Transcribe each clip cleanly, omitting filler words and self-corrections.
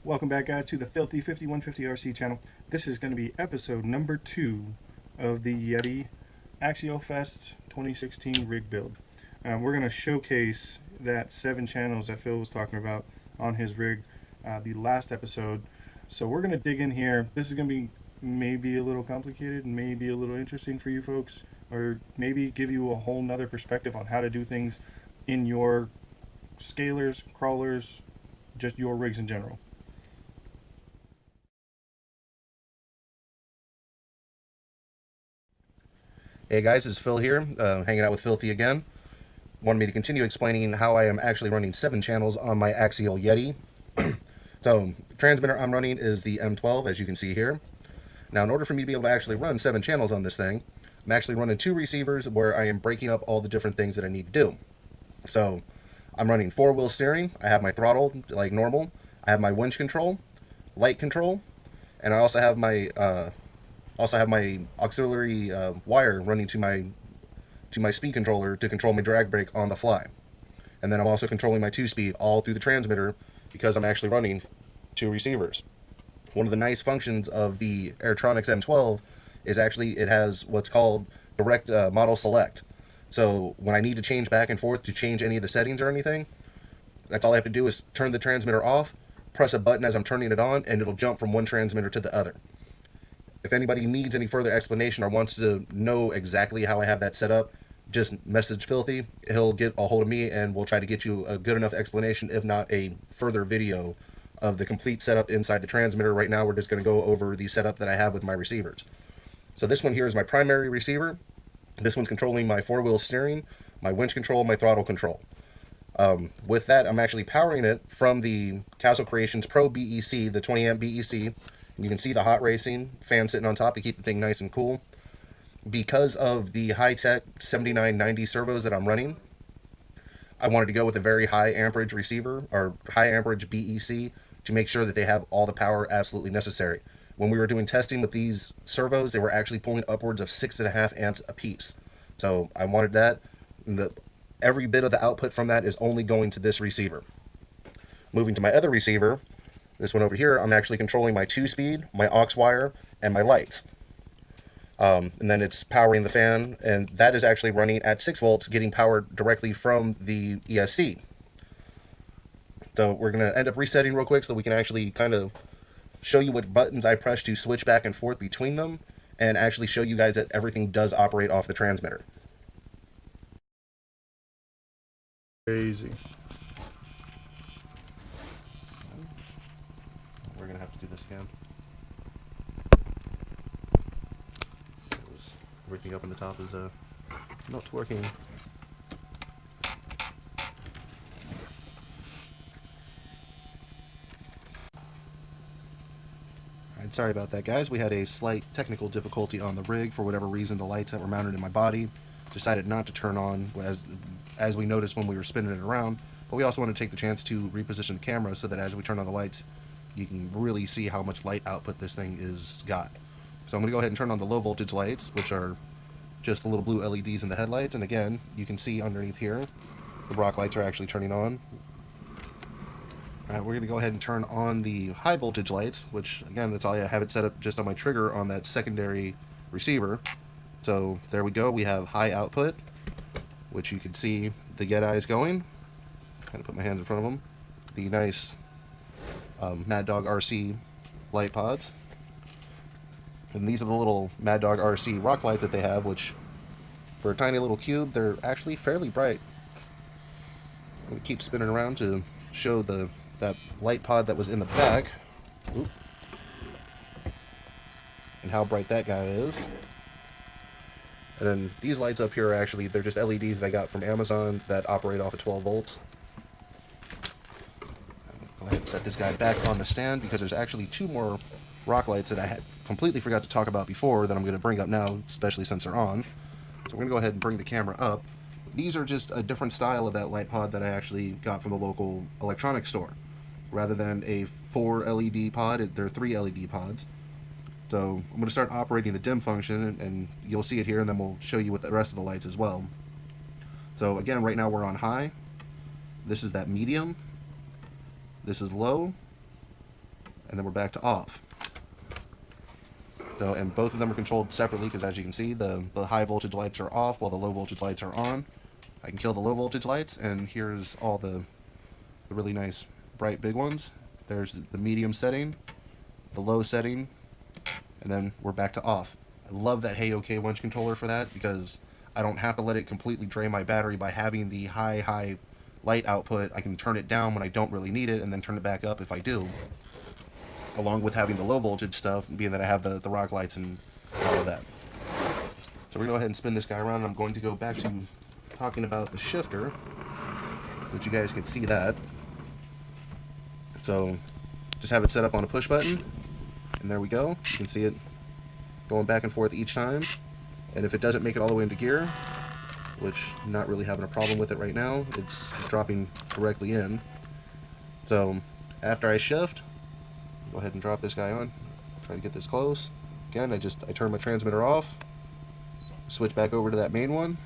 Welcome back, guys, to the Filthy 5150 RC channel. This is going to be episode number 2 of the Yeti Axialfest 2016 rig build. We're going to showcase that 7 channels that Phil was talking about on his rig the last episode. So we're going to dig in here. This is going to be maybe a little complicated, maybe a little interesting for you folks, or maybe give you a whole nother perspective on how to do things in your scalers, crawlers, just your rigs in general. Hey guys, it's Phil here, hanging out with Filthy again. Wanted me to continue explaining how I am actually running 7 channels on my Axial Yeti. So, the transmitter I'm running is the M12, as you can see here. Now, in order for me to be able to actually run 7 channels on this thing, I'm actually running 2 receivers where I am breaking up all the different things that I need to do. So, I'm running 4-wheel steering, I have my throttle like normal, I have my winch control, light control, and I also have my auxiliary wire running to my speed controller to control my drag brake on the fly. And then I'm also controlling my 2-speed all through the transmitter because I'm actually running 2 receivers. One of the nice functions of the Airtronics M12 is actually it has what's called direct model select. So when I need to change back and forth to change any of the settings or anything, that's all I have to do is turn the transmitter off, press a button as I'm turning it on, and it'll jump from one transmitter to the other. If anybody needs any further explanation or wants to know exactly how I have that set up, just message Filthy. He'll get a hold of me and we'll try to get you a good enough explanation, if not a further video of the complete setup inside the transmitter. Right now we're just going to go over the setup that I have with my receivers. So this one here is my primary receiver. This one's controlling my 4-wheel steering, my winch control, my throttle control. With that, I'm actually powering it from the Castle Creations Pro BEC, the 20 amp BEC. You can see the hot racing fan sitting on top to keep the thing nice and cool. Because of the high-tech 7990 servos that I'm running, I wanted to go with a very high amperage receiver, or high amperage BEC, to make sure that they have all the power absolutely necessary. When we were doing testing with these servos, they were actually pulling upwards of 6.5 amps a piece. So I wanted that. Every bit of the output from that is only going to this receiver. Moving to my other receiver, this one over here, I'm actually controlling my 2-speed, my aux wire, and my lights. And then it's powering the fan, and that is actually running at 6 volts, getting powered directly from the ESC. So we're going to end up resetting real quick so we can actually kind of show you what buttons I press to switch back and forth between them, and actually show you guys that everything does operate off the transmitter. Crazy. We're going to have to do this again. Everything up in the top is not working. Alright, sorry about that, guys. We had a slight technical difficulty on the rig. For whatever reason, the lights that were mounted in my body decided not to turn on as we noticed when we were spinning it around. But we also want to take the chance to reposition the camera so that as we turn on the lights, you can really see how much light output this thing is got. So I'm going to go ahead and turn on the low voltage lights, which are just the little blue LEDs in the headlights. And again, you can see underneath here, the rock lights are actually turning on. Alright, we're going to go ahead and turn on the high voltage lights, which again, that's all I have it set up just on my trigger on that secondary receiver. So there we go, we have high output, which you can see the Yeti is going. Kind of put my hands in front of them. The nice Mad Dog RC light pods. And these are the little Mad Dog RC rock lights that they have, which for a tiny little cube, they're actually fairly bright. I'm going to keep spinning around to show that light pod that was in the back. Oop. And how bright that guy is. And then these lights up here are actually, they're just LEDs that I got from Amazon that operate off of 12 volts. Go ahead and set this guy back on the stand because there's actually 2 more rock lights that I had completely forgot to talk about before that I'm going to bring up now, especially since they're on. So we're going to go ahead and bring the camera up. These are just a different style of that light pod that I actually got from the local electronics store. Rather than a 4 LED pod, they're 3 LED pods. So I'm going to start operating the dim function, and you'll see it here, and then we'll show you with the rest of the lights as well. So again, right now we're on high. This is that medium. This is low. and then we're back to off. So, and both of them are controlled separately because, as you can see, the high voltage lights are off while the low voltage lights are on. I can kill the low voltage lights, and here's all the really nice bright big ones. There's the medium setting, the low setting, and then we're back to off. I love that Hey OK Winch controller for that because I don't have to let it completely drain my battery by having the high light output. I can turn it down when I don't really need it and then turn it back up if I do. Along with having the low voltage stuff, being that I have the rock lights and all of that. So we're going to go ahead and spin this guy around, and I'm going to go back to talking about the shifter so that you guys can see that. So just have it set up on a push button, and there we go. You can see it going back and forth each time. And if it doesn't make it all the way into gear, which I'm not really having a problem with it right now, it's dropping directly in. So after I shift, go ahead and drop this guy on. Try to get this close. Again, I turn my transmitter off, switch back over to that main one,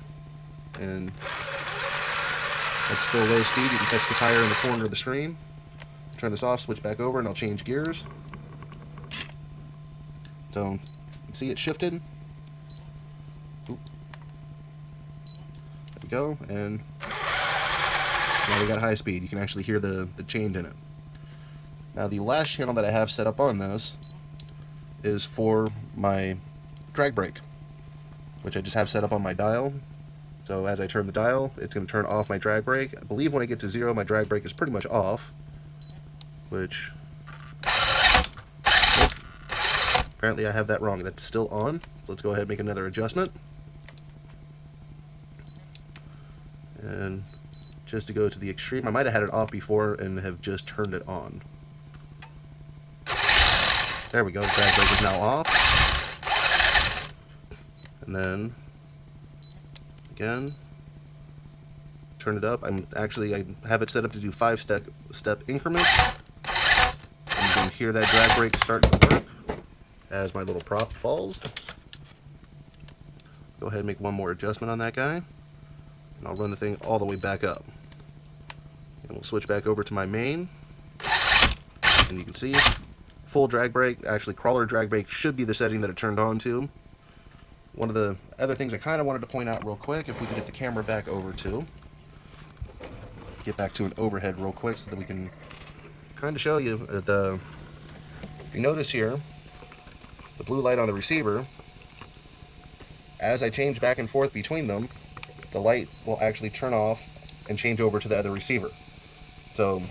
and that's still low speed. You can catch the tire in the corner of the screen. Turn this off, switch back over, and I'll change gears. So you can see it shifted. Oop. There we go, and now we got high speed. You can actually hear the change in it. Now the last channel that I have set up on this is for my drag brake, which I just have set up on my dial. So as I turn the dial, it's going to turn off my drag brake. I believe when I get to 0, my drag brake is pretty much off, which apparently I have that wrong. That's still on. So let's go ahead and make another adjustment. And just to go to the extreme, I might have had it off before and have just turned it on. There we go, the drag brake is now off. And then, again, turn it up. I have it set up to do 5-step increments. And you can hear that drag brake starting to work as my little prop falls. Go ahead and make one more adjustment on that guy. And I'll run the thing all the way back up. And we'll switch back over to my main. And you can see full drag brake. Actually, crawler drag brake should be the setting that it turned on to. One of the other things I kind of wanted to point out real quick, if we can get the camera back over to, get back to an overhead real quick so that we can kind of show you if you notice here, the blue light on the receiver, as I change back and forth between them, the light will actually turn off and change over to the other receiver. So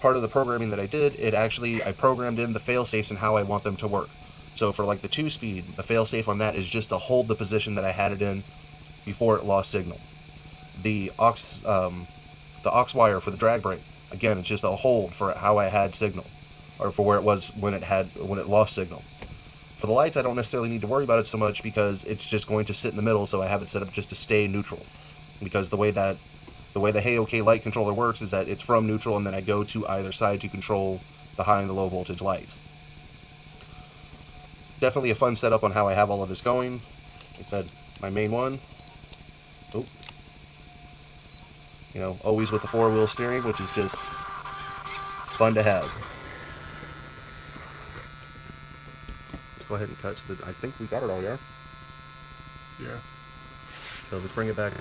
part of the programming that I did, I programmed in the fail-safes and how I want them to work. So for like the 2-speed, the fail-safe on that is just to hold the position that I had it in before it lost signal. The aux wire for the drag brake, again, it's just a hold for how I had signal, or for where it was when it lost signal. For the lights, I don't necessarily need to worry about it so much because it's just going to sit in the middle, so I have it set up just to stay neutral. Because the way the Hey OK light controller works is that it's from neutral and then I go to either side to control the high and the low voltage lights. Definitely a fun setup on how I have all of this going. Like I said, my main one. Oh. You know, always with the 4-wheel steering, which is just fun to have. Let's go ahead and cut. I think we got it all, yeah? Yeah. So let's bring it back.